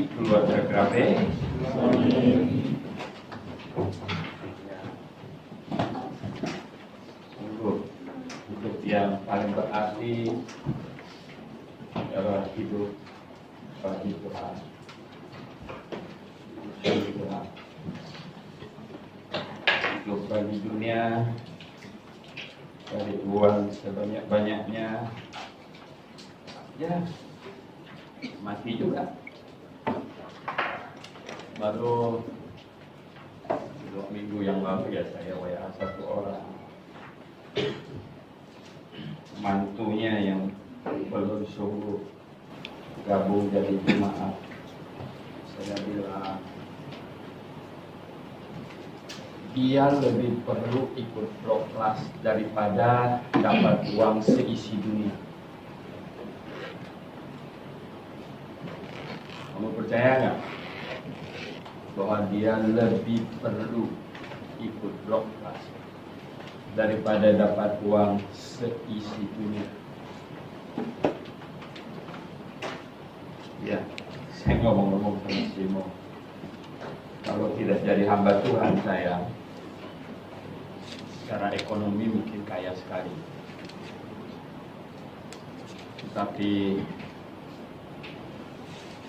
bagi keluarga kerabat. Sungguh hidup yang paling berarti adalah hidup bagi Tuhan. Hidup bagi dunia, cari uang sebanyak-banyaknya, ya mati juga. Baru 2 minggu yang lalu ya saya WA satu orang mantunya yang belum sungguh gabung jadi jemaat. Saya bilang dia lebih perlu ikut blog kelas daripada dapat uang seisi dunia. Kamu percaya nggak bahwa dia lebih perlu ikut blog kelas daripada dapat uang seisi dunia? Ya, saya ngomong-ngomong sama Simo, kalau tidak jadi hamba Tuhan saya secara ekonomi mungkin kaya sekali, tapi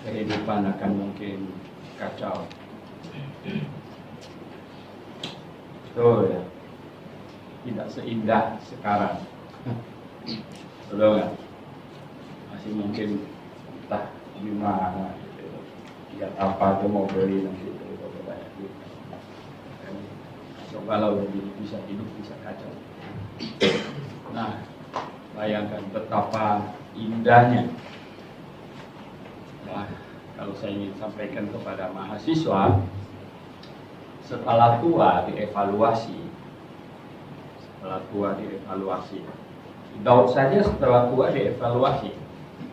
kehidupan akan mungkin kacau. Betul ya, tidak seindah sekarang. Betul nggak? Masih mungkin entah gimana gitu. Lihat apa tuh mau beli nanti itu banyak duit. Coba kalau bisa hidup bisa kacau. Nah, bayangkan betapa indahnya. Nah, kalau saya ingin sampaikan kepada mahasiswa, setelah tua dievaluasi. Daud saja setelah tua dievaluasi.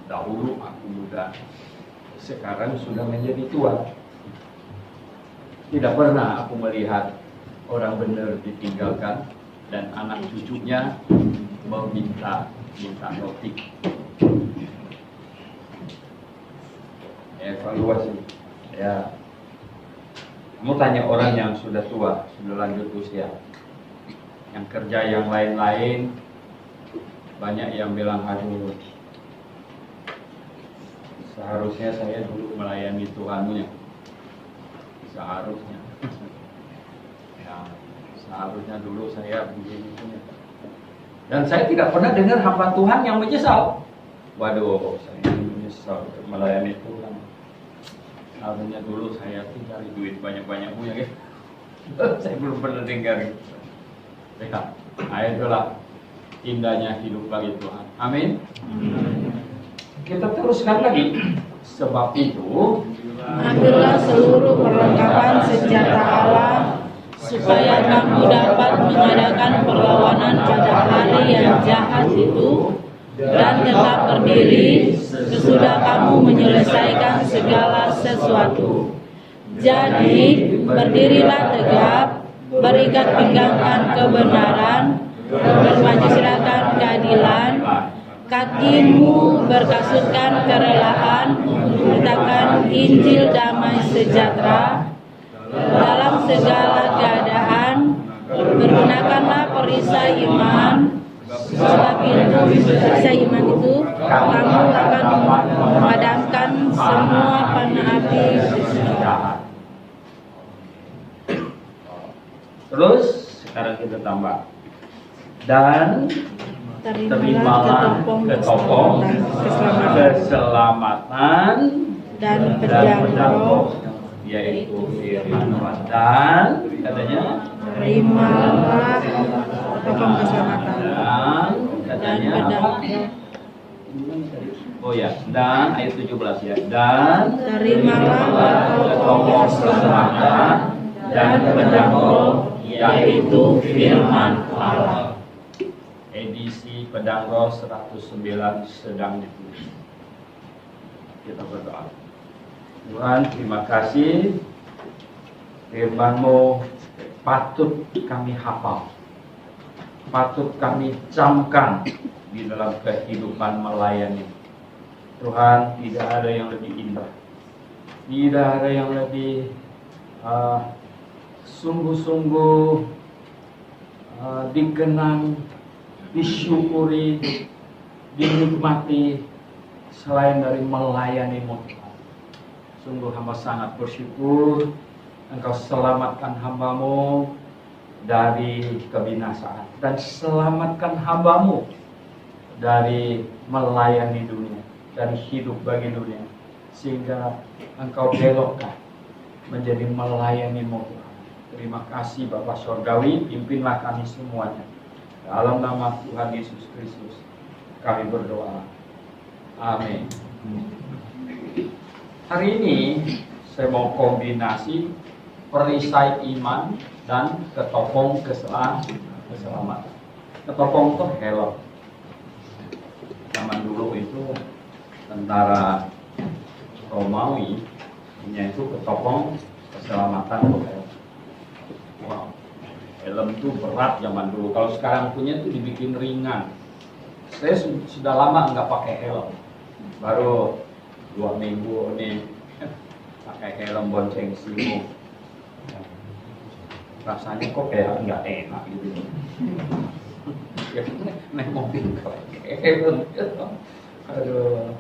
Dahulu aku muda, sekarang sudah menjadi tua. Tidak pernah aku melihat orang benar ditinggalkan dan anak cucunya minta roti. Evaluasi. Ya. Kamu tanya orang yang sudah tua, sudah lanjut usia, yang kerja yang lain-lain, banyak yang bilang, aduh, seharusnya saya dulu melayani Tuhannya. Seharusnya. Ya, seharusnya dulu saya begini. Dan saya tidak pernah dengar hamba Tuhan yang menyesal. Waduh, saya menyesal untuk melayani Tuhan. Seharusnya dulu saya cari duit banyak-banyak punya ya. Saya belum pernah dengar gitu. Ya, itulah indahnya hidup bagi Tuhan. Amin. Kita teruskan lagi. Sebab itu, ambillah seluruh perlengkapan senjata Allah, supaya kamu dapat mengadakan perlawanan pada hari yang jahat itu, dan tetap berdiri sesudah kamu menyelesaikan segala sesuatu. Jadi, berdirilah tegap, berikat pinggangkan kebenaran, bermajiskan keadilan, kakimu berkasutkan kerelaan, memberitakan Injil damai sejahtera. Dalam segala keadaan, bergunakanlah perisai iman, sebab itu perisai iman itu kamu akan memadamkan semua panah api jahat. Terus sekarang kita tambah, dan terimalah ketopong keselamatan dan pedang roh, yaitu firman dan katanya terimalah ketopong keselamatan dan katanya oh ya, dan ayat 17 ya, dan terimalah ketopong keselamatan dan pedang roh, yaitu firman Allah. Edisi pedang roh 109 sedang ditulis. Kita berdoa. Tuhan, terima kasih, firman-Mu patut kami hafal, patut kami camkan di dalam kehidupan melayani. Tuhan, tidak ada yang lebih indah Tidak ada yang lebih sungguh-sungguh dikenang, disyukuri, dinikmati selain dari melayani-Mu Tuhan. Sungguh hamba sangat bersyukur Engkau selamatkan hamba-Mu dari kebinasaan dan selamatkan hamba-Mu dari melayani dunia dan hidup bagi dunia, sehingga Engkau belokkan menjadi melayani-Mu Tuhan. Terima kasih Bapa Surgawi, pimpinlah kami semuanya. Dalam nama Tuhan Yesus Kristus kami berdoa. Amin. Hari ini saya mau kombinasi perisai iman dan ketopong keselamatan. Ketopong itu helm. Zaman dulu itu tentara Romawi punya itu ketopong keselamatan itu helm. Wow, helm itu berat zaman dulu. Kalau sekarang punya itu dibikin ringan. Saya sudah lama nggak pakai helm. Baru 2 minggu ini pakai helm bonceng simu. Rasanya kok kayak nggak enak gitu. Ya, naik mobil pakai helm. Aduh,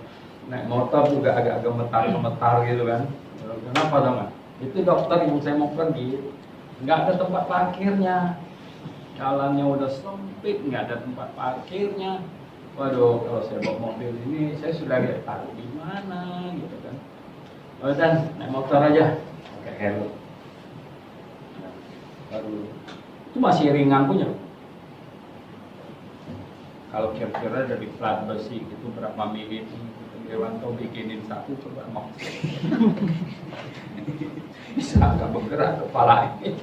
naik motor juga agak gemetar-gemetar gitu kan. Kenapa dong? Itu dokter yang saya mau pergi, nggak ada tempat parkirnya. Jalannya udah sempit, nggak ada tempat parkirnya. Waduh, kalau saya bawa mobil ini, saya sudah lihat taruh di mana gitu kan. Oh, dan naik motor aja, pakai helm. Baru itu masih ringan punya. Kalau kira-kira dari plat besi itu berapa mili itu Dewanto bikinin satu coba mau. Bisa agak bergerak kepala ini.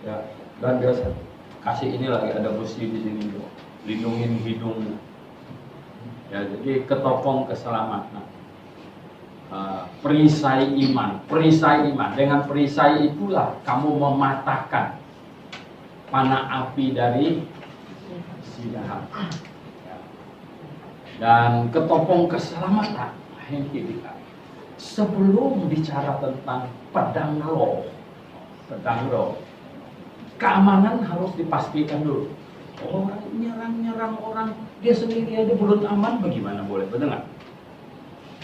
Ya, dan biasa kasih ini lagi ada besi di sini tuh, lindungin hidung. Ya, jadi ketopong keselamatan. Perisai iman. Dengan perisai itulah kamu mematahkan panah api dari si jahat. Ya. Dan ketopong keselamatan. Ini sebelum bicara tentang pedang roh, keamanan harus dipastikan dulu. Orang nyerang orang, dia sendiri aja belum aman, bagaimana boleh? Betul nggak?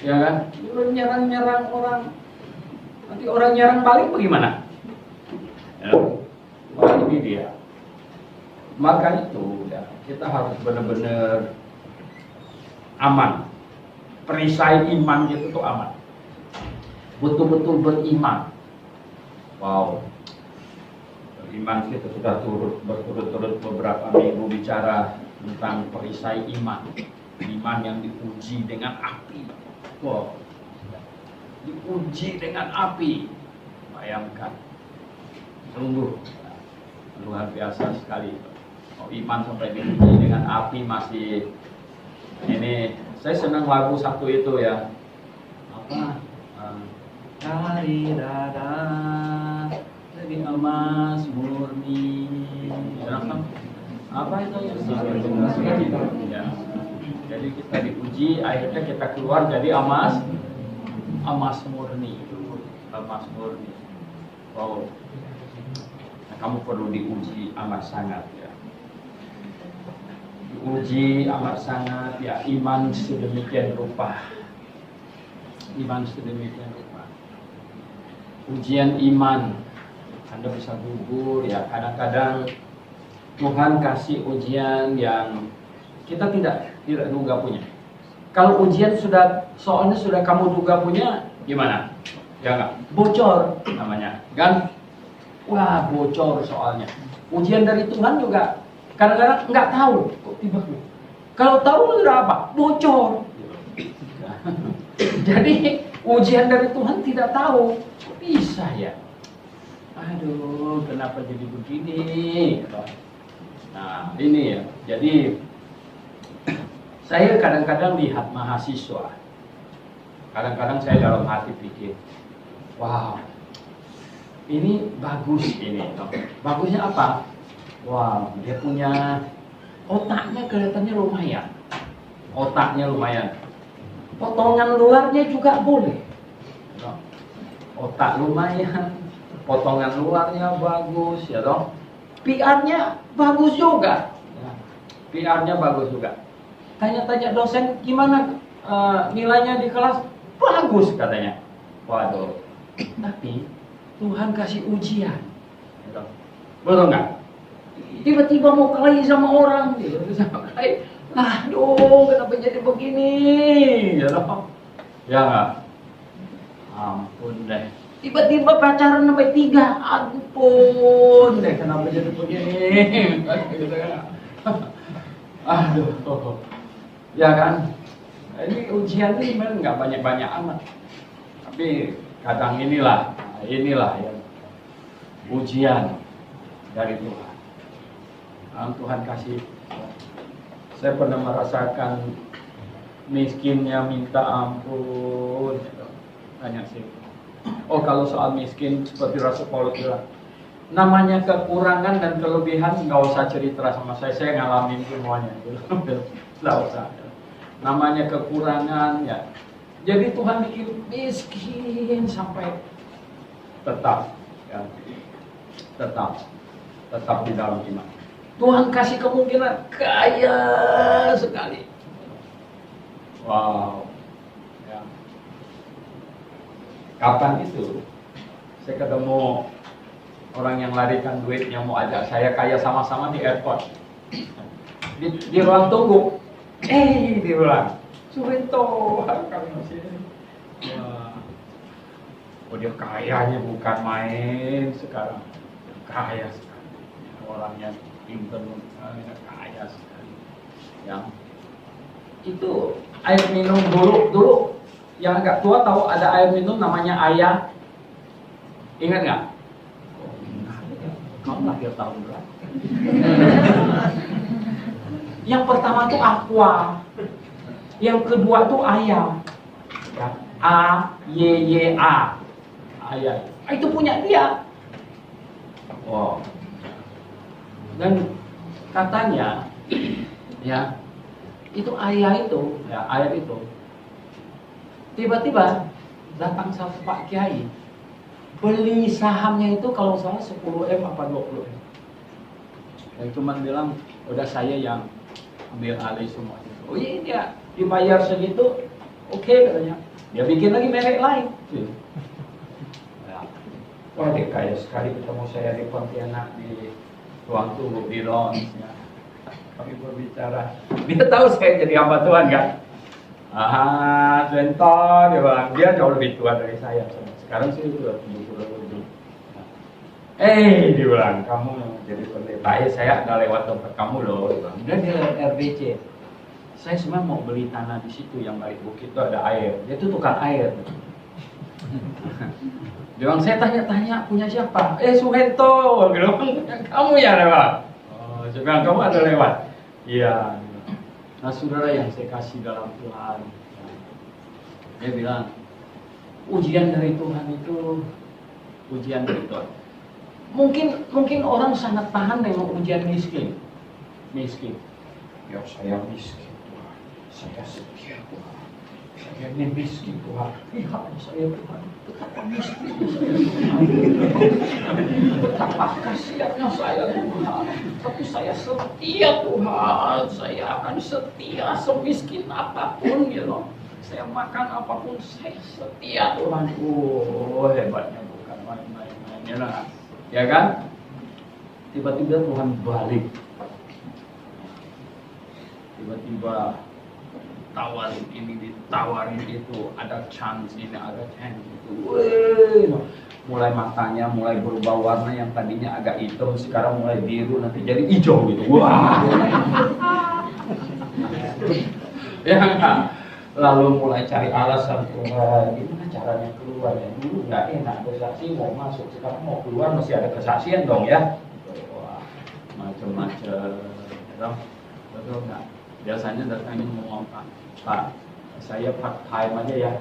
Ya kan? Nyerang orang, nanti orang nyerang balik bagaimana? Ya. Wah, ini dia. Maka itu ya, kita harus benar-benar aman. Perisai iman itu tuh aman. Betul-betul beriman. Wow. Iman kita sudah berturut-turut beberapa minggu bicara tentang perisai iman. Iman yang diuji dengan api. Wow. Diuji dengan api. Bayangkan. Sungguh luar biasa sekali. Oh, iman sampai diuji dengan api masih. Ini saya senang lagu satu itu ya. Apa? Dari dada dari emas murni. Apa itu ya? Jadi kita diuji, akhirnya kita keluar jadi emas murni. Emas murni. Wow. Nah, kamu perlu diuji amat sangat ya. Diuji amat sangat ya, iman sedemikian rupa. Ujian iman. Anda bisa gugur ya, kadang-kadang Tuhan kasih ujian yang kita tidak duga punya. Kalau ujian soalnya sudah kamu duga punya, gimana? Ya enggak? Bocor namanya, kan? Wah, bocor soalnya. Ujian dari Tuhan juga kadang-kadang nggak tahu, kok tiba-tiba. Kalau tahu sudah apa? Bocor. Jadi ujian dari Tuhan tidak tahu, kok bisa ya? Aduh, kenapa jadi begini? Nah, ini ya. Jadi saya kadang-kadang lihat mahasiswa. Kadang-kadang saya dalam hati pikir, wow, ini bagus ini. Bagusnya apa? Wow, dia punya otaknya kelihatannya lumayan. Potongan luarnya juga boleh. otak lumayan, potongan luarnya bagus, ya toh. PR-nya bagus juga. Ya. PR-nya bagus juga. Tanya-tanya dosen gimana nilainya di kelas, bagus katanya. Waduh. Tapi Tuhan kasih ujian. Gitu. Betul nggak? Tiba-tiba mau kelahi sama orang, gitu. Kelahi. Nah, aduh, kenapa jadi begini? Gitu. Ya nggak? Ampun deh. Tiba-tiba pacaran sampai 3. Ampun deh, kenapa jadi begini? Gitu kan? Aduh. Ya kan? Ini ujian ini memang nggak banyak-banyak amat. Tapi kadang inilah ya ujian dari Tuhan. Tuhan kasih. Saya pernah merasakan miskinnya minta ampun. Banyak sih. Oh, kalau soal miskin seperti Rasul Paulus bilang, namanya kekurangan dan kelebihan nggak usah cerita sama saya ngalamin semuanya. Nggak usah. Namanya kekurangan ya. Jadi Tuhan bikin miskin sampai tetap di dalam iman. Tuhan kasih kemungkinan kaya sekali. Wow. Ya. Kapan itu saya ketemu orang yang larikan duit yang mau ajak saya kaya sama-sama di airport, di ruang tunggu. Dia bilang, Suwento, kami masih. Wah. Oh, dia kayanya bukan main sekarang. Kaya sekali. Orangnya pintar, kaya sekali. Yang itu air minum dulu yang agak tua tahu ada air minum namanya Ayah. Ingat nggak? Kamu lahir tahun berapa? Yang pertama tuh Aqua, yang kedua tuh Ayah, ya. A-Y-Y-A, Ayah. Itu punya dia. Wow. Dan katanya, ya, itu Ayah itu, ya, air itu, tiba-tiba datang satu Pak Kiai, beli sahamnya itu kalau salah 10M apa 20M. Dan cuma bilang, udah saya yang ambil alih semua itu. Oh iya, dia dibayar segitu, oke katanya. Dia bikin lagi merek lain. Ya. Wah, dia kaya sekali ketemu saya di Pontianak di ruang tunggu di lounge. Ya. Kami berbicara. Dia tahu saya jadi hamba Tuhan kan? Sebentar, dia bilang, dia jauh lebih tua dari saya. Sekarang sih sudah 70 lebih. Dia bilang, kamu jadi pendeta. Saya ada lewat tempat kamu loh. Dan dia lewat RDC. Saya sebenarnya mau beli tanah di situ yang balik bukit itu ada air. Dia tuh tukang air. Dia bilang, saya tanya-tanya punya siapa? Suhento. Kamu ya lewat. Oh, saya bilang, kamu ada lewat. Iya. Nah, saudara yang saya kasih dalam Tuhan, dia bilang, ujian dari Tuhan itu ujian dari Tuhan. Mungkin orang sangat tahan dengan ujian miskin. Ya, saya miskin Tuhan, saya setia Tuhan, saya ini miskin Tuhan. Lihat saya Tuhan, betapa miskinnya saya Tuhan, betapa kasihannya saya Tuhan. Tapi saya setia Tuhan, saya akan setia semiskin apapun gitu. Saya makan apapun, saya setia Tuhan. Oh, hebatnya bukan main-main. Ya kan? Tiba-tiba Tuhan balik. Tiba-tiba tawarin ini, ditawarin itu, ada chance ini, ada chance itu. Wih, mulai matanya mulai berubah warna, yang tadinya agak hitam sekarang mulai biru, nanti jadi hijau gitu. Wah. Ya kan? Lalu mulai cari alasan, gimana caranya keluar ya? Dulu nggak enak bersaksi mau masuk, sekarang mau keluar mesti ada kesaksian dong ya. Wah, macam-macam. Betul nggak? Biasanya datangnya ngomong, Pak, saya part time aja ya,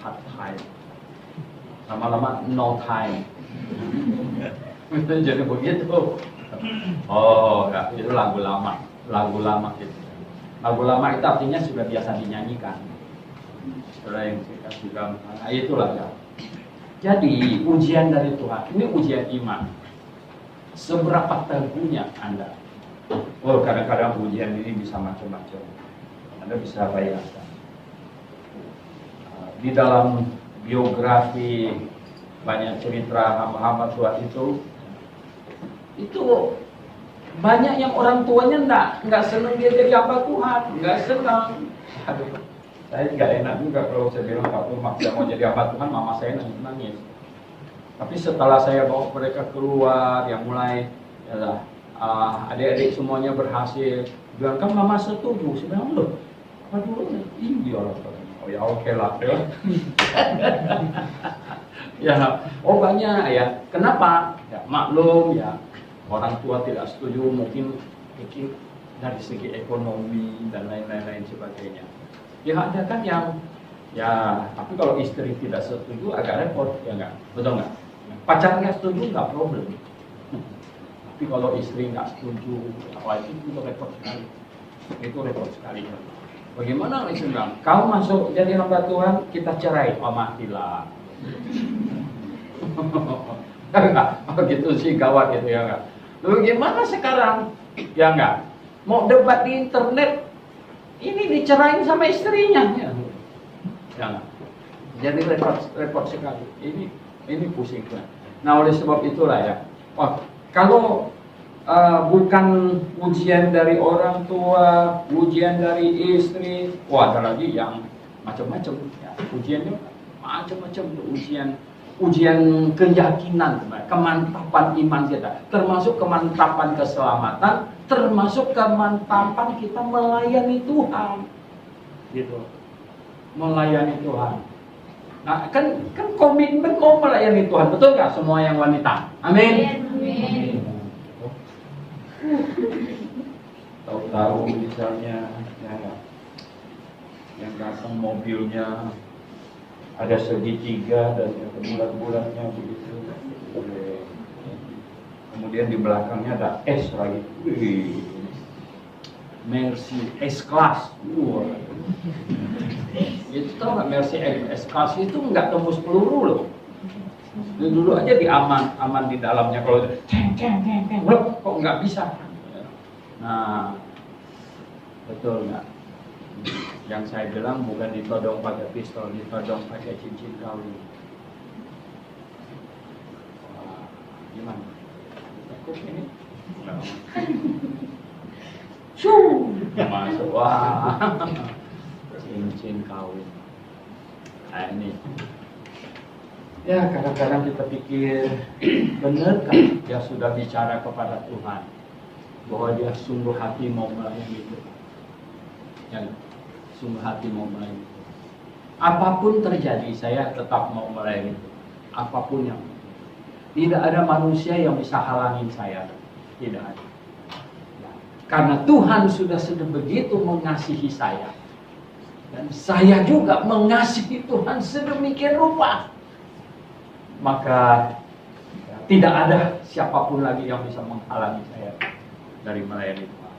part time. Lama-lama no time. Jadi begitu. Oh, ya, itu lagu lama gitu. Lagu lama itu artinya sudah biasa dinyanyikan. Saudara yang saya kasih gambar, nah itulah ya. Jadi ujian dari Tuhan, ini ujian iman. Seberapa teguhnya Anda? Oh, kadang-kadang ujian ini bisa macam-macam. Anda bisa bayangkan. Di dalam biografi banyak cerita hamba-hamba Tuhan itu banyak yang orang tuanya nggak senang dia jadi hamba Tuhan, nggak senang. Aduh, saya nggak enak juga kalau saya bilang Pak Tuhan saya mau jadi hamba Tuhan, mama saya nangis. Tapi setelah saya bawa mereka keluar, yang mulai ya, adik-adik semuanya berhasil, bilang kan mama setuju, saya bilang loh, apa dulu ini orang tua. Oh ya oke lah, ya. Ya, oh banyak ya. Kenapa? Ya maklum ya, orang tua tidak setuju mungkin dari segi ekonomi dan lain-lain sebagainya. Ya ada kan yang ya, tapi kalau istri tidak setuju agak repot, ya enggak? Betul enggak? Pacarnya setuju nggak problem. Tapi kalau istri nggak setuju, wah itu repot sekali. Itu repot sekali. Bagaimana istri bilang, kau masuk jadi hamba Tuhan, kita cerai, oh matilah. Enggak, begitu sih gawat gitu ya enggak. Lalu gimana sekarang? Ya enggak. Mau debat di internet, ini dicerain sama istrinya. Ya enggak. Jadi repot sekali. Ini pusing kan. Nah oleh sebab itulah ya. Wah, kalau bukan ujian dari orang tua, ujian dari istri, wah ada lagi yang macam-macam. Ya, ujiannya macam-macam, ujian keyakinan, kemantapan iman kita, termasuk kemantapan keselamatan, termasuk kemantapan kita melayani Tuhan, gitu, melayani Tuhan. Nah, kan komitmen mau melayani Tuhan, betul nggak semua yang wanita? Amin. Amin. Tahu-tahu misalnya yang datang mobilnya ada segitiga dan bulat-bulatnya begitu. Kemudian di belakangnya ada S lagi. Wih, Mercy S-Class. Itu tahu nggak Mercy S-Class itu nggak tembus peluru loh. Dulu aja di aman di dalamnya, kalau kok nggak bisa. Nah, betul nggak? Yang saya bilang bukan ditodong pakai pistol, ditodong pakai cincin kawin. Wah, gimana? Takut ini? Masuk, wah, cincin kawin. Nah ini. Ya kadang-kadang kita pikir, benar kan dia sudah bicara kepada Tuhan bahwa dia sungguh hati mau melayani Tuhan. Ya, sungguh hati mau melayani Tuhan. Apapun terjadi, saya tetap mau melayani Tuhan. Apapun yang tidak ada manusia yang bisa halangin saya, tidak ada. Ya, karena Tuhan sudah begitu mengasihi saya, dan saya juga mengasihi Tuhan sedemikian rupa. Maka ya, tidak ada siapapun lagi yang bisa menghalangi saya dari melayani Tuhan.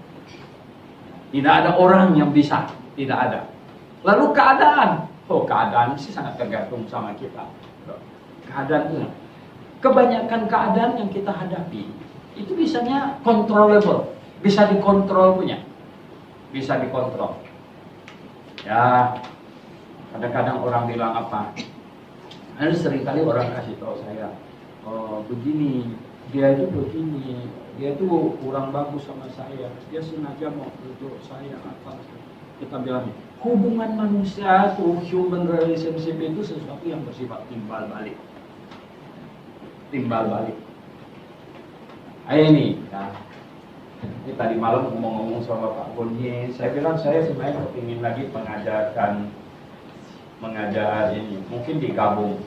Tidak ada orang yang bisa, tidak ada. Lalu keadaan, keadaan sih sangat tergantung sama kita. Keadaan itu, kebanyakan keadaan yang kita hadapi itu bisanya controllable, bisa dikontrol punya, bisa dikontrol. Ya, kadang-kadang orang bilang apa? Ada seringkali orang kasih tahu saya, oh begini, dia itu begini, dia itu kurang bagus sama saya, dia sengaja mau duduk saya apa? Kita bilang hubungan manusia itu, human relationship itu sesuatu yang bersifat timbal balik, timbal balik. Ini, ya. Ini tadi malam ngomong-ngomong sama Pak Boni, saya bilang saya sebenarnya ingin lagi mengajar ini, mungkin digabung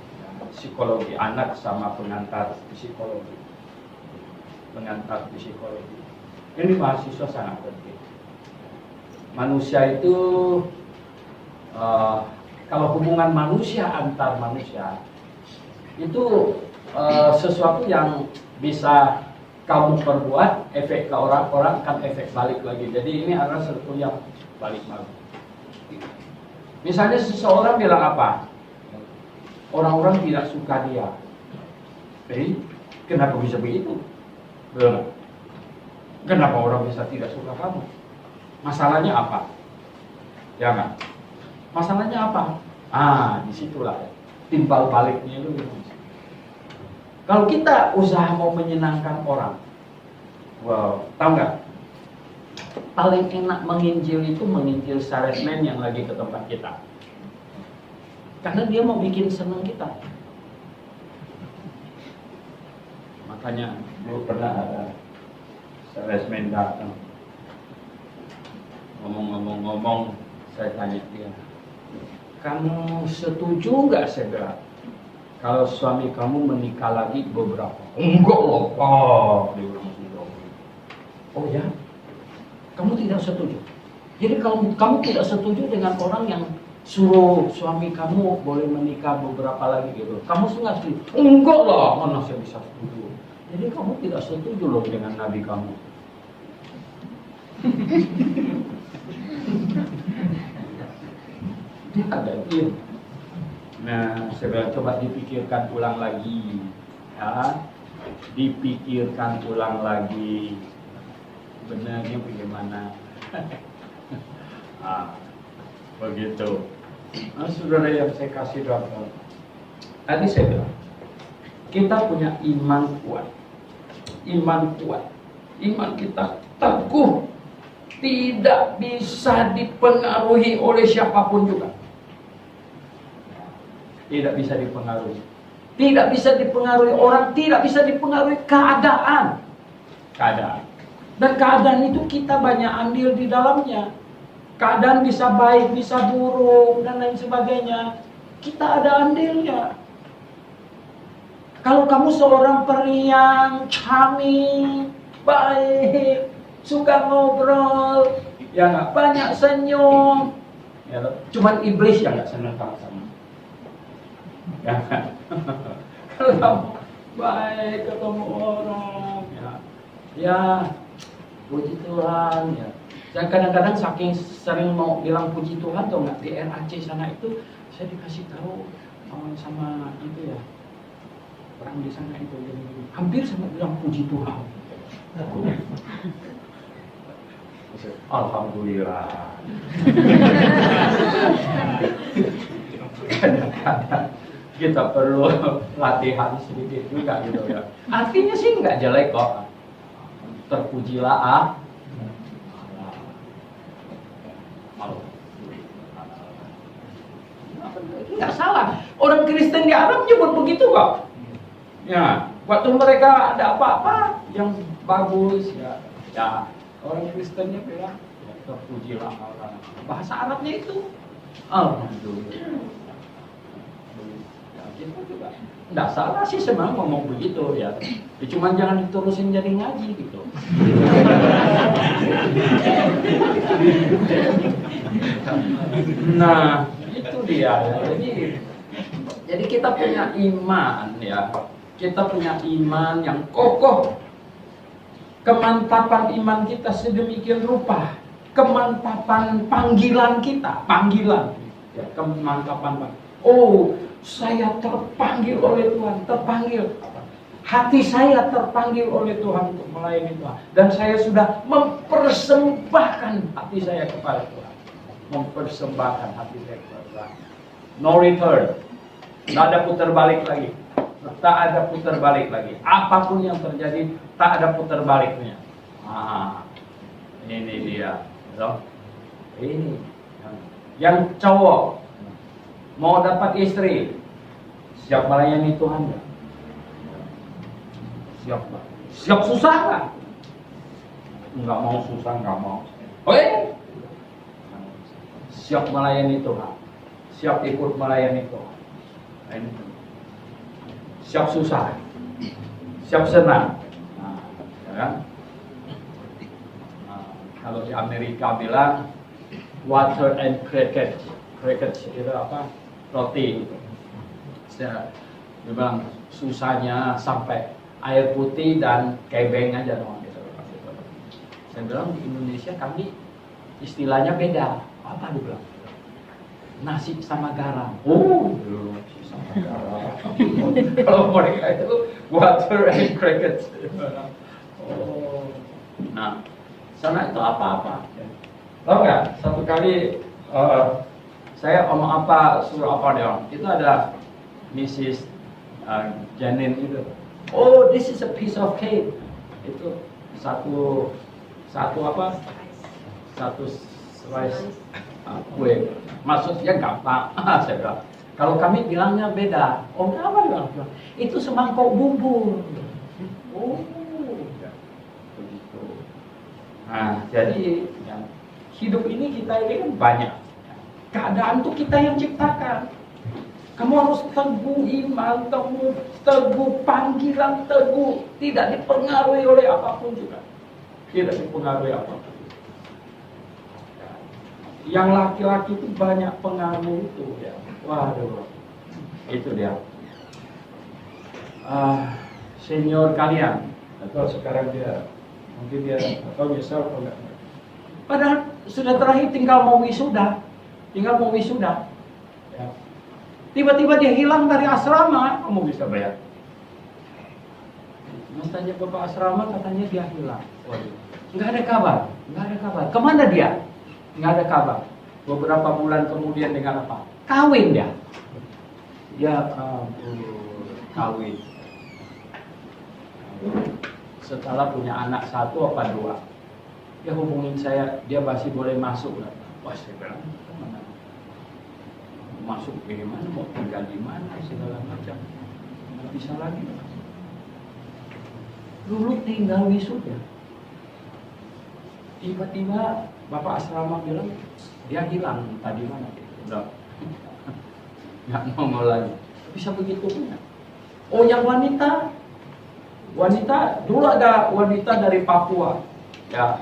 psikologi anak sama pengantar psikologi. Ini mahasiswa sangat penting. Manusia itu kalau hubungan manusia antar manusia itu sesuatu yang bisa kamu perbuat, efek ke orang-orang akan efek balik lagi. Jadi ini adalah sesuatu yang balik. Misalnya seseorang bilang apa? orang-orang tidak suka dia. Kenapa bisa begitu? Kenapa orang bisa tidak suka kamu? Masalahnya apa? Ya kan? Masalahnya apa? Disitulah timbal baliknya itu. Kalau kita usaha mau menyenangkan orang, tahu nggak? Paling enak menginjil itu menginjil salesman yang lagi ke tempat kita. Karena dia mau bikin senang kita. Makanya dulu pernah ada salesman datang, ngomong, saya tanya dia, kamu setuju nggak? Saya bilang, kalau suami kamu menikah lagi beberapa? Enggak loh, dia bilang enggak. Oh ya? Kamu tidak setuju? Jadi kalau kamu tidak setuju dengan orang yang suruh suami kamu boleh menikah beberapa lagi gitu, kamu nggak setuju? Enggak lah, mana saya bisa setuju? Jadi kamu tidak setuju loh dengan nabi kamu. Dia ada diam. Nah, saya bilang coba dipikirkan ulang lagi, ya, dipikirkan ulang lagi, benarnya bagaimana? Begitu. Saudara yang saya kasih doa, tadi saya bilang kita punya iman kuat, iman kita teguh, tidak bisa dipengaruhi oleh siapapun juga. Tidak bisa dipengaruhi. Tidak bisa dipengaruhi orang, tidak bisa dipengaruhi keadaan. Dan keadaan itu kita banyak andil di dalamnya. Keadaan bisa baik, bisa buruk, dan lain sebagainya. Kita ada andilnya. Kalau kamu seorang periang, charming, baik, suka ngobrol, ya nggak, banyak senyum, ya, cuman iblis yang nggak senang sama. Ya, kalau kamu baik ketemu orang, ya puji Tuhan, ya. Dan kadang-kadang saking sering mau bilang puji Tuhan, atau nggak, di RAC sana itu saya dikasih tahu sama itu ya, orang di sana itu hampir sama bilang puji Tuhan. Alhamdulillah. Kadang-kadang kita perlu latihan sedikit juga gitu ya. Artinya sih nggak jelek kok. Terpujilah nggak salah. Orang Kristen di Arab nyebut begitu kok. Ya, waktu mereka ada apa-apa yang bagus ya orang Kristennya bilang ya, terpujilah Allah. Bahasa Arabnya itu alhamdulillah. Ya, kita juga nggak salah sih sebenarnya ngomong begitu ya. Cuman jangan diterusin jadi ngaji gitu. Nah, itu dia ya. Jadi kita punya iman ya. Kita punya iman yang kokoh. Kemantapan iman kita sedemikian rupa. Kemantapan panggilan kita, ya, kemantapan. Oh, saya terpanggil oleh Tuhan, terpanggil. Hati saya terpanggil oleh Tuhan untuk melayani Tuhan. Dan saya sudah mempersembahkan hati saya kepada Tuhan. Mempersembahkan hati saya kepada Tuhan. No return. Tidak ada putar balik lagi. Tak ada putar balik lagi. Apapun yang terjadi, tak ada putar baliknya. Ini dia. Ini. Yang cowok mau dapat istri, siap melayani Tuhan nggak? Siap nggak? Siap susah nggak? Nggak mau susah, nggak mau. Oke? Siap melayani Tuhan. Siap ikut melayani Tuhan. Ini. Siap susah, siap senang. Ya kan? Kalau di Amerika bilang water and crackers. Crackers itu apa? Roti. Dia bilang susahnya sampai air putih dan kebeng aja doang gitu. Saya bilang di Indonesia kami istilahnya beda. Apa dia bilang? nasi sama garam. Oh, nasi sama garam. Kalau mereka itu water and crickets. Oh, nah, sana itu apa-apa. Tahu nggak? Satu kali saya sama apa suruh apa dia? Itu ada Mrs. Janin itu. Oh, this is a piece of cake. Itu satu apa? Satu slice kue. Maksudnya gampang. Saya bilang. Kalau kami bilangnya beda. Oh, apa bilang? Itu semangkok bumbu. Oh, ya. Begitu. Nah, jadi ya, hidup ini kita ini kan banyak. Keadaan tuh kita yang ciptakan. Kamu harus teguh iman, teguh panggilan, teguh. Tidak dipengaruhi oleh apapun juga. Tidak dipengaruhi apapun. Yang laki-laki itu banyak pengaruh itu ya. Waduh, itu dia. Senior kalian atau sekarang dia mungkin dia atau nyesel atau enggak. Padahal sudah terakhir tinggal mau wisuda. Ya. Tiba-tiba dia hilang dari asrama, kamu bisa bayar. Mau tanya bapak asrama, katanya dia hilang. Waduh, nggak ada kabar. Kemana dia? Nggak ada kabar. Beberapa bulan kemudian dengan apa? Kawin dia. Ya kawin. Setelah punya anak 1 apa 2, dia hubungin saya, dia masih boleh masuk. Wah, saya bilang, kemana? Masuk bagaimana, mau tinggal di mana, segala macam. Nggak bisa lagi. Dulu tinggal wisuda. Tiba-tiba bapak asrama bilang, dia hilang, tadi mana? Udah, nggak mau lagi. Bisa begitu punya. Oh, yang wanita, dulu ada wanita dari Papua. Ya.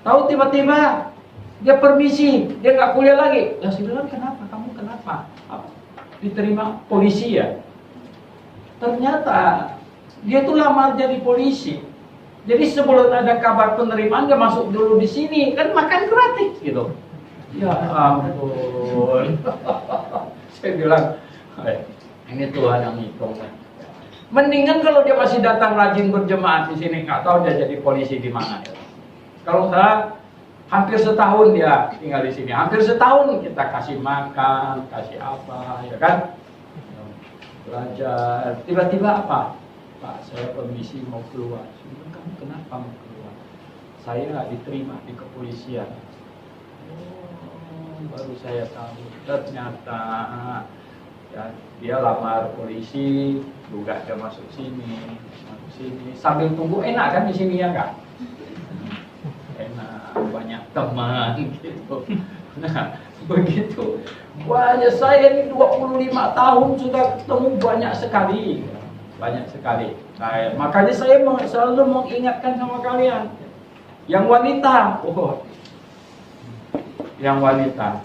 Tahu tiba-tiba dia permisi, dia nggak kuliah lagi. Lah saya bilang, kenapa? Kamu kenapa? Diterima polisi ya. Ternyata dia tuh lamar jadi polisi. Jadi sebelum ada kabar penerimaan dia masuk dulu di sini, kan makan gratis gitu. Ya ampun. Saya bilang, ini Tuhan yang hitung. Mendingan kalau dia masih datang rajin berjemaat di sini, nggak tahu dia jadi polisi di mana. Kalau saya hampir setahun dia tinggal di sini, hampir setahun kita kasih makan, kasih apa, ya kan? Belajar. Tiba-tiba apa? Pak, saya permisi mau keluar. Kamu kenapa mau keluar? Saya diterima di kepolisian. Oh, baru saya tahu. Ternyata ya, dia lamar polisi, juga dia masuk sini. Sambil tunggu enak kan di sini ya enggak? Enak, banyak teman gitu. Nah, begitu. Wah, saya ini 25 tahun sudah ketemu banyak sekali. Nah, makanya saya selalu mengingatkan sama kalian. Yang wanita, yang wanita.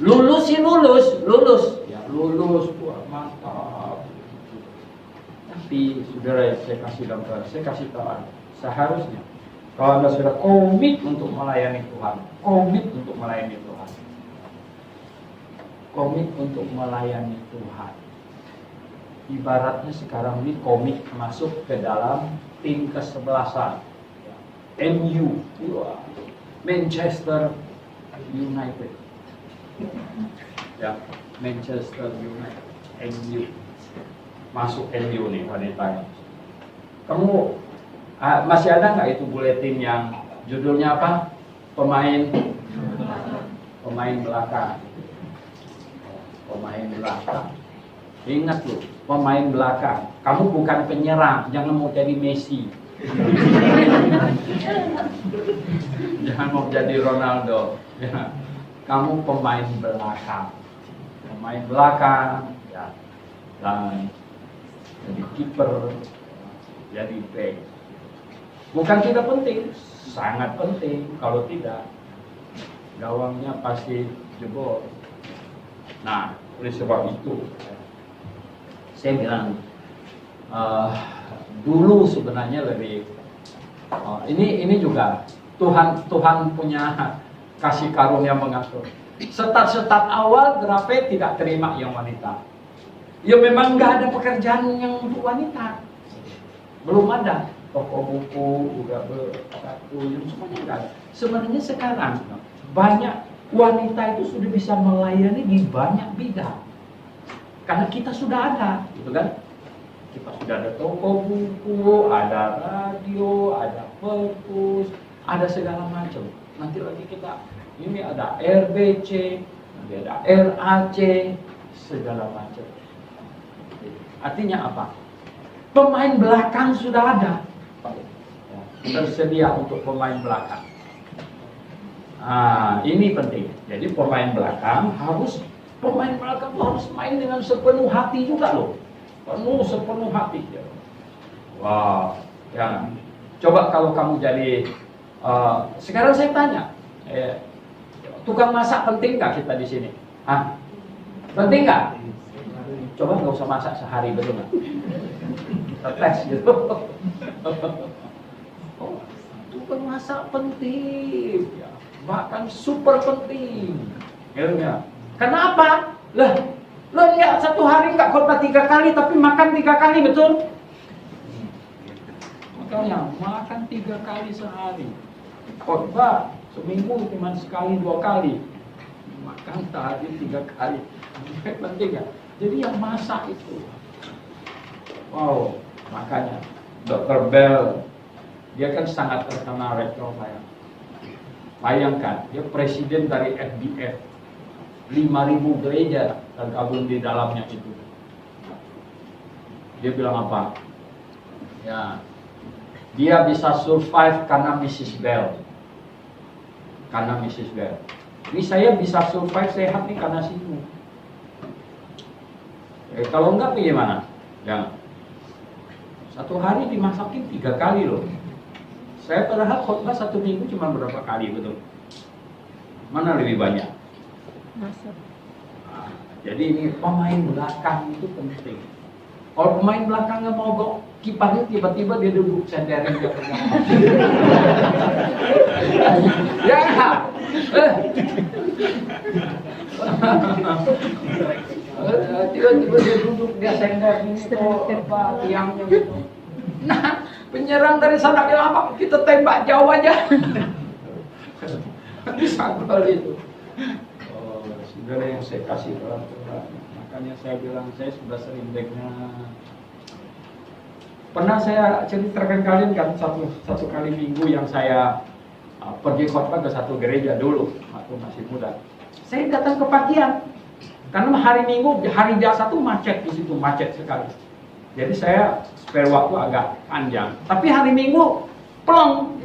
Lulus. Ya, lulus, wah, mantap. Tapi saudara, saya kasih tahu, seharusnya kalau Anda sudah komit untuk melayani Tuhan, komit untuk melayani Tuhan. Ibaratnya sekarang ini komit masuk ke dalam tim kesebelasan, MU, Manchester United, ya, Manchester United, MU, masuk MU nih wanitanya. Kamu masih ada nggak itu buletin yang judulnya apa? Pemain belakang. Ingat loh, pemain belakang. Kamu bukan penyerang, jangan mau jadi Messi. Jangan mau jadi Ronaldo. Ya. Kamu pemain belakang. Ya. Dan jadi kiper, jadi back. Bukan tidak penting, sangat penting. Kalau tidak, gawangnya pasti jebol. Nah, oleh sebab itu, saya bilang dulu sebenarnya lebih ini juga Tuhan punya kasih karunia mengatur. Setat-setat awal Grape tidak terima yang wanita. Ya memang nggak ada pekerjaan yang untuk wanita. Belum ada. Toko buku, juga berkartu, semuanya nggak ada. Sebenarnya sekarang banyak wanita itu sudah bisa melayani di banyak bidang. Karena kita sudah ada, gitu kan? Kita sudah ada toko buku, ada radio, ada perpus, ada segala macam. Nanti lagi kita ini ada RBC, nanti ada RAC, segala macam. Artinya apa? Pemain belakang sudah ada, tersedia untuk pemain belakang. Nah, ini penting. Jadi pemain belakang harus main dengan sepenuh hati juga loh. Sepenuh hati. Wow. Ya. Coba kalau kamu jadi sekarang saya tanya, tukang masak penting nggak kita di sini? Hah? Penting nggak? Coba nggak usah masak sehari, betul nggak? Kita tes gitu. Oh, tukang masak penting, bahkan super penting. Ya. Kenapa? Lo lihat satu hari nggak khotbah 3 kali, tapi makan 3 kali, betul? Makanya makan 3 kali sehari. Khotbah seminggu cuma sekali 2 kali. Makan sehari 3 kali. Penting ya. Jadi yang masak itu. Wow, makanya Dr. Bell dia kan sangat terkenal rektor saya. Bayangkan, dia presiden dari FBF. 5.000 gereja tergabung di dalamnya itu. Dia bilang apa? Ya, dia bisa survive karena Mrs. Bell. Karena Mrs. Bell. Ini saya bisa survive sehat nih karena situ. Kalau enggak bagaimana? Ya, satu hari dimasakin 3 kali loh. Saya padahal khotbah 1 minggu cuma berapa kali, betul? Mana lebih banyak? Masak. Nah, jadi ini pemain belakang itu penting. Kalau pemain belakang nggak mogok, kipernya tiba-tiba dia duduk senderin dia pegang. Ya, tiba-tiba dia duduk, dia sender ini tuh apa tiangnya gitu. Nah, penyerang dari sana bilang apa? Kita tembak jauh aja. Bisa kali itu. Saudara yang saya kasih dalam Tuhan, makanya saya bilang saya sudah sering dengar. Pernah saya ceritakan kalian kan satu kali minggu yang saya pergi khotbah ke satu gereja dulu waktu masih muda. Saya datang ke pagian karena hari Minggu, hari biasa tuh macet di situ, macet sekali. Jadi saya spare waktu agak panjang. Tapi hari Minggu plong,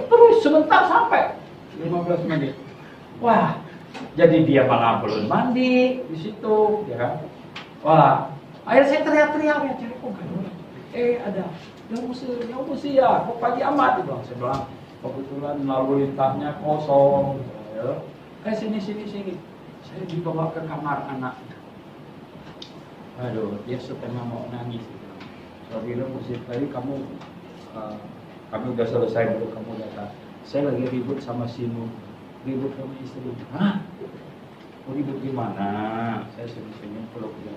terus sebentar sampai 15 menit. Wah. Jadi dia malah belum mandi di situ, ya kan? Wah, akhirnya saya teriak-teriak ya, cari kok ada yang mesti ya, kok pagi amat gitu. Saya bilang kebetulan lalu lintasnya kosong, ya. Sini. Saya dibawa ke kamar anaknya. Aduh, dia setengah mau nangis. Saya bilang mesti tadi kami udah selesai baru kamu datang. Saya lagi ribut sama Sinu. Ribut sama istri. Hah? Mau ribut gimana? Saya senyum peluk dia.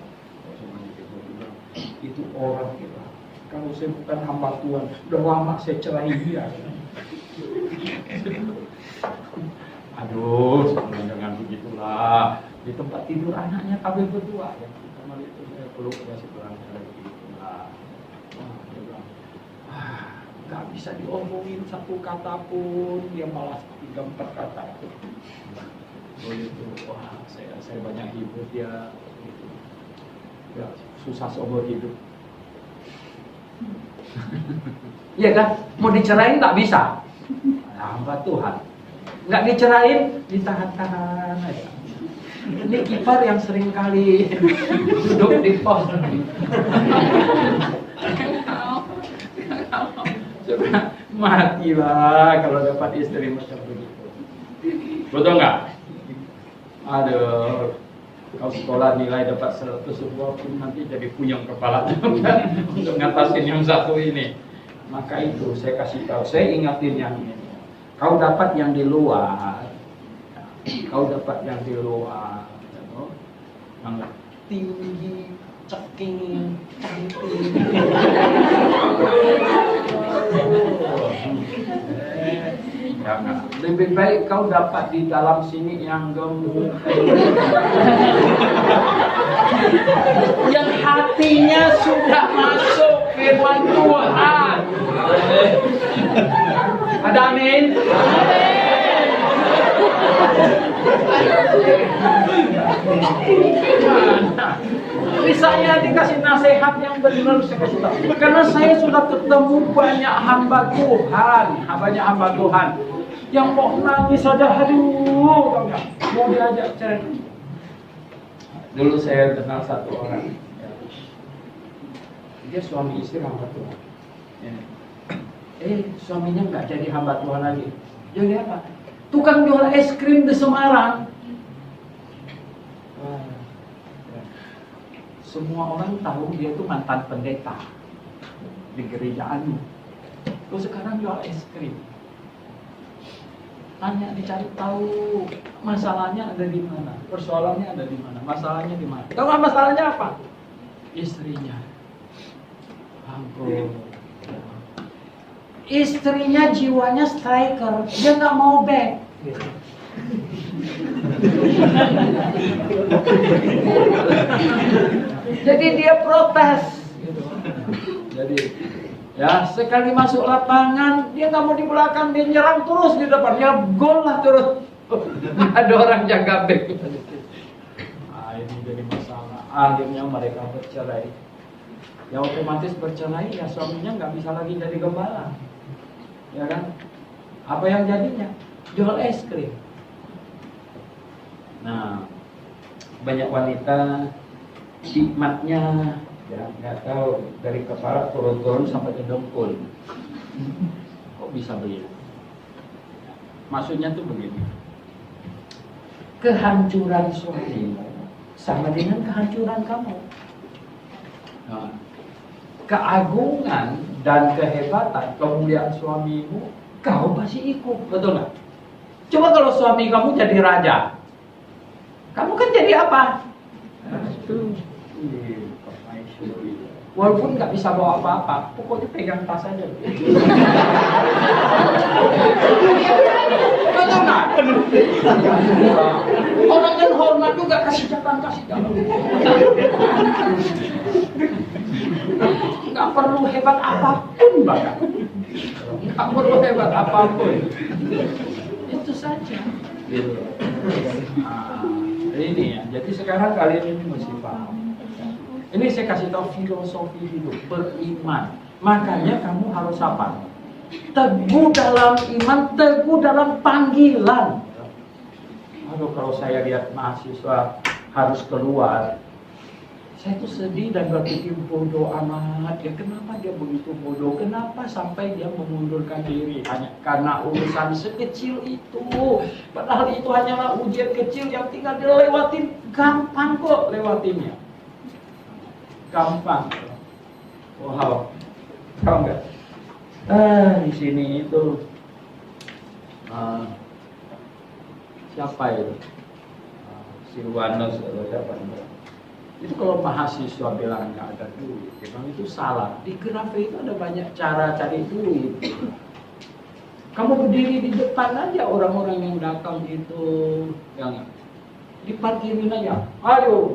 Itu orang kita. Kalau saya bukan hamba Tuhan, udah lama saya cerai dia. Aduh, jangan begitulah. Di tempat tidur anaknya kami berdua. Ya, kamar itu saya peluk dia sebelah begitulah. Dia bilang, nggak bisa diomongin satu kata pun, dia malah 3-4 kata itu. Begitu, wah saya banyak hibur dia. Ya, susah seumur hidup. Iya kan? Mau dicerain nggak bisa. Hamba Tuhan. Nggak dicerain, ditahan-tahan aja. Ini kiper yang sering kali duduk di pos. Matilah kalau dapat istri macam begitu. Betul nggak? Aduh, kalau sekolah nilai dapat 100 sebuah pun nanti jadi puyeng kepala untuk ngatasin yang satu ini. Maka itu saya kasih tahu, saya ingatin yang ini. Kau dapat yang di luar, kau dapat yang di luar, yang tinggi, ceking, cantik. Jangan. Lebih baik kau dapat di dalam sini yang gemuk, yang hatinya sudah masuk firman Tuhan. Ada amin? Jadi saya dikasih nasihat yang benar, saya kasih tahu. Karena saya sudah ketemu banyak hamba Tuhan yang mau nangis saja, aduh, mau diajak cerai. Dulu saya kenal satu orang, dia suami istri hamba Tuhan. Suaminya nggak jadi hamba Tuhan lagi. Jadi apa? Tukang jual es krim di Semarang. Semua orang tahu dia itu mantan pendeta di gereja Anu. Terus sekarang jual es krim. Tanya, dicari tahu masalahnya ada di mana, persoalannya ada di mana, masalahnya di mana. Tahu nggak masalahnya apa? Istrinya. Ampun. Istrinya jiwanya striker, dia nggak mau back. Jadi dia protes. Jadi ya sekali masuk lapangan dia nggak mau di belakang, dia nyerang terus di depan, ya gol lah terus. Ada orang jaga back. Ini jadi masalah. Akhirnya mereka bercerai. Ya otomatis bercerai, ya suaminya nggak bisa lagi jadi gembala. Ya kan? Apa yang jadinya? Jual es krim. Nah, banyak wanita hikmatnya ya nggak tahu dari kepala turun-turun sampai ke dengkul. Kok bisa begitu? Maksudnya tuh begini. Kehancuran suamimu sama dengan kehancuran kamu. Nah, keagungan dan kehebatan, kemuliaan suamimu, kau pasti ikut, betul nggak? Coba kalau suami kamu jadi raja, kamu kan jadi apa? Walaupun nggak bisa bawa apa-apa, pokoknya pegang tas aja. Betul nggak? Orang yang hormat juga kasih jalan. Nggak perlu hebat apapun bahkan. Nggak perlu hebat apapun. Itu saja. Gitu. Ini ya. Jadi sekarang kalian ini mesti paham. Ini saya kasih tahu filosofi hidup beriman. Makanya kamu harus apa? Teguh dalam iman, teguh dalam panggilan. Aduh, kalau saya lihat mahasiswa harus keluar, saya tuh sedih dan berpikir bodoh amat. Ya kenapa dia begitu bodoh? Kenapa sampai dia mengundurkan diri hanya karena urusan sekecil itu? Padahal itu hanyalah ujian kecil yang tinggal dilewatin, gampang kok lewatinnya. Gampang. Wow. Tahu nggak? Di sini itu siapa itu? Silwanus atau siapa? Itu kalau mahasiswa bilang nggak ada duit, memang itu salah. Di Grafe itu ada banyak cara cari duit. Kamu berdiri di depan aja orang-orang yang datang itu, yang diparkirin aja. Ayo.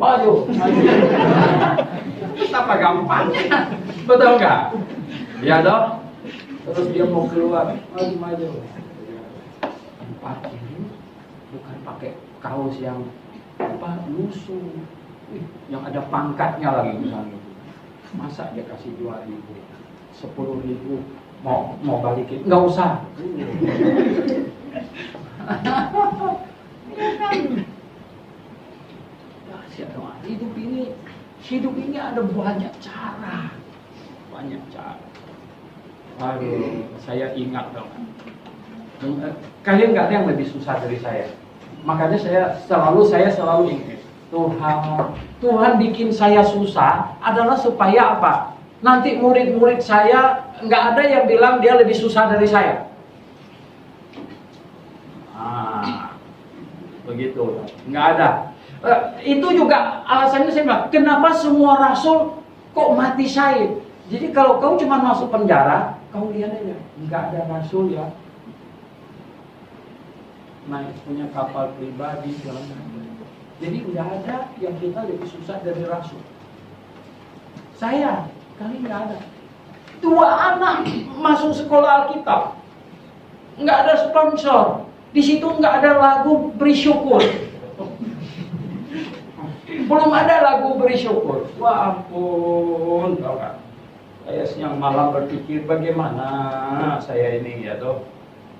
Apa gampangnya? Betul nggak? Ya dong. Terus dia mau keluar, maju. Parkirin, bukan pakai kaos yang lusuh. Yang ada pangkatnya lagi misalnya. Masa dia kasih 2.000, 10.000 mau balikin? Nggak usah. Ya kan? Hidup ini ada banyak cara. Aduh, saya ingat dong. Kalian nggak ada yang lebih susah dari saya. Makanya saya selalu ingat. Tuhan bikin saya susah adalah supaya apa? Nanti murid-murid saya nggak ada yang bilang dia lebih susah dari saya. begitu, nggak ada. Itu juga alasannya saya bilang, kenapa semua rasul kok mati syahid? Jadi kalau kau cuma masuk penjara, kau lihat aja, nggak ada rasul ya naik punya kapal pribadi segala macam. Jadi nggak ada yang kita lebih susah dari rasul. Saya kali nggak ada. 2 anak masuk sekolah Alkitab, nggak ada sponsor. Di situ nggak ada lagu beri syukur. Belum ada lagu beri syukur. Wah ampun, tau gak? Saya siang malam berpikir bagaimana saya ini ya toh.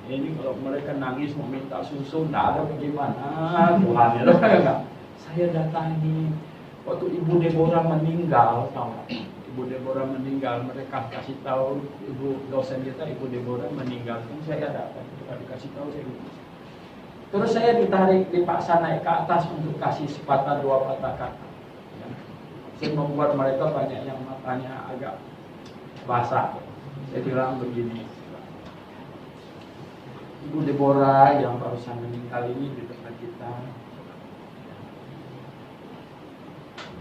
Ini kalau mereka nangis mau minta susu, nggak ada bagaimana Tuhan ya toh, enggak? Saya datangi waktu Ibu Deborah meninggal, tahu gak? Ibu Deborah meninggal, mereka kasih tahu ibu dosen kita, Ibu Deborah meninggal. Saya datang, kita dikasih tahu saya gitu. Terus saya ditarik, dipaksa naik ke atas untuk kasih sepatah 2 patah kata. Ya. Saya membuat mereka banyak yang matanya agak basah. Saya bilang begini, Ibu Deborah yang barusan meninggal ini di depan kita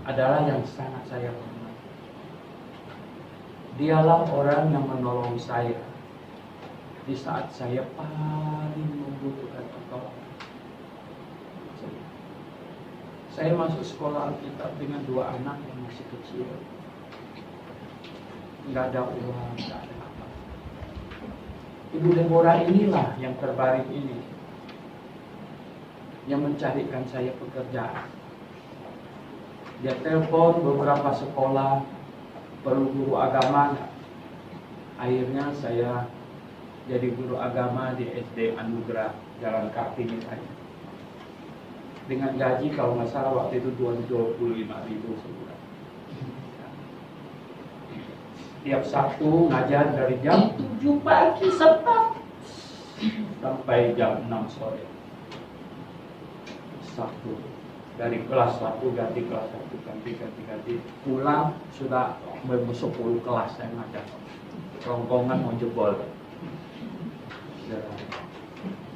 adalah yang sangat saya hormati. Dialah orang yang menolong saya di saat saya paling membutuhkan pertolongan. Saya masuk sekolah Alkitab dengan 2 anak yang masih kecil. Nggak ada uang, nggak ada apa. Ibu Deborah inilah yang terbaring ini, yang mencarikan saya pekerjaan. Dia telepon beberapa sekolah, perlu guru agama. Akhirnya saya jadi guru agama di SD Anugerah Jalan Kartini saya. Dengan gaji kalau nggak salah waktu itu 25.000 sebulan. Tiap Sabtu ngajar dari jam 7 pagi sampai jam 6 sore. Sabtu dari kelas 1 ganti kelas 1 ganti pulang sudah 10 kelas saya ngajar. Rongkongan mau jebol.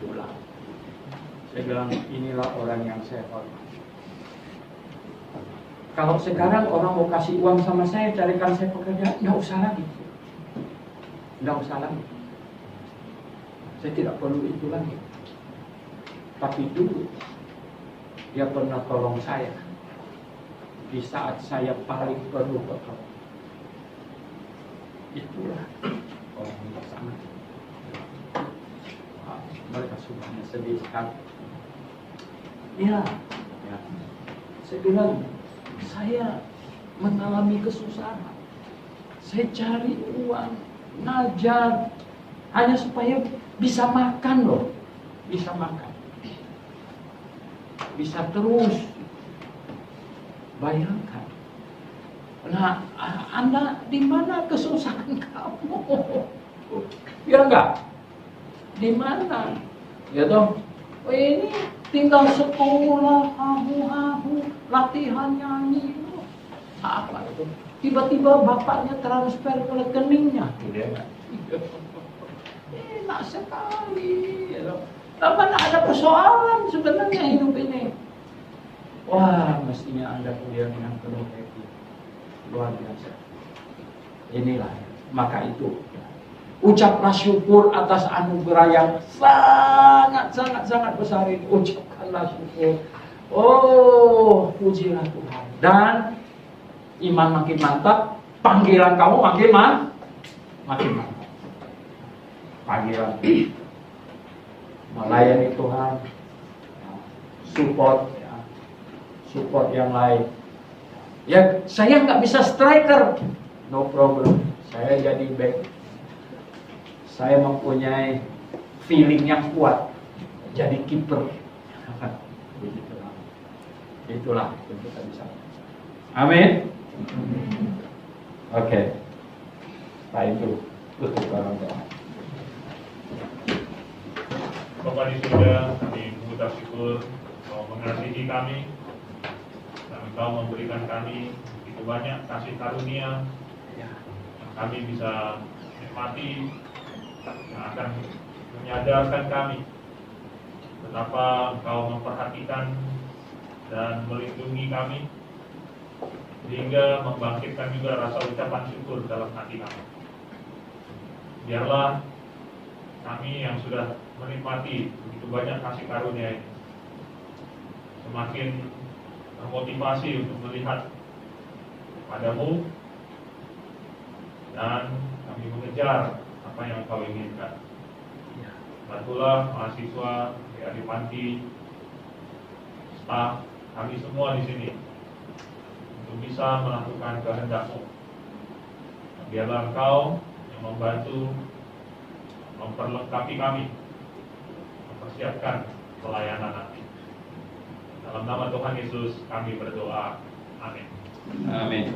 Pulang. Saya bilang inilah orang yang saya hormati. Kalau sekarang orang mau kasih uang sama saya, carikan saya pekerjaan, nggak usah lagi. Nggak usah lagi. Saya tidak perlu itu lagi. Tapi dulu, dia pernah tolong saya. Di saat saya paling perlu pertolongan. Itulah orang yang sangat. Mereka semuanya sedih sekali. Ya. Saya bilang, saya mengalami kesusahan. Saya cari uang, ngajar, hanya supaya bisa makan loh. Bisa makan. Bisa terus. Bayangkan. Nah, Anda di mana kesusahan kamu? Ya enggak? Di mana? Ya toh? Oh ini tinggal sekolah, hahu-hahu, latihan nyanyi. Apa itu? Tiba-tiba bapaknya transfer ke rekeningnya. Enak sekali. Tapi ada persoalan sebenarnya hidup ini. Wah, mestinya Anda kuliah dengan penuh happy. Luar biasa. Inilah. Maka itu. Ucaplah syukur atas anugerah yang sangat besar ini. Ucapkanlah syukur. Oh, pujilah Tuhan. Dan iman makin mantap, panggilan kamu makin mantap. Panggilan melayani Tuhan, support yang lain. Ya, saya nggak bisa striker, no problem. Saya jadi back. Saya mempunyai feeling yang kuat, jadi kiper. Itulah yang kita bisa. Amin. Oke. Setelah itu tutup barang doa. Bapa di surga, kami mengucap syukur Kau mengasihi kami dan Kau memberikan kami begitu banyak kasih karunia yang kami bisa nikmati, yang akan menyadarkan kami betapa Engkau memperhatikan dan melindungi kami, sehingga membangkitkan juga rasa ucapan syukur dalam hati kami. Biarlah kami yang sudah menikmati begitu banyak kasih karunia ini semakin termotivasi untuk melihat padamu, dan kami mengejar apa yang Kau inginkan. Bantulah mahasiswa di Panti, staf, kami semua di sini untuk bisa melakukan kehendak-Mu. Biarlah Engkau yang membantu, memperlengkapi kami, mempersiapkan pelayanan nanti. Dalam nama Tuhan Yesus kami berdoa. Amin. Amin.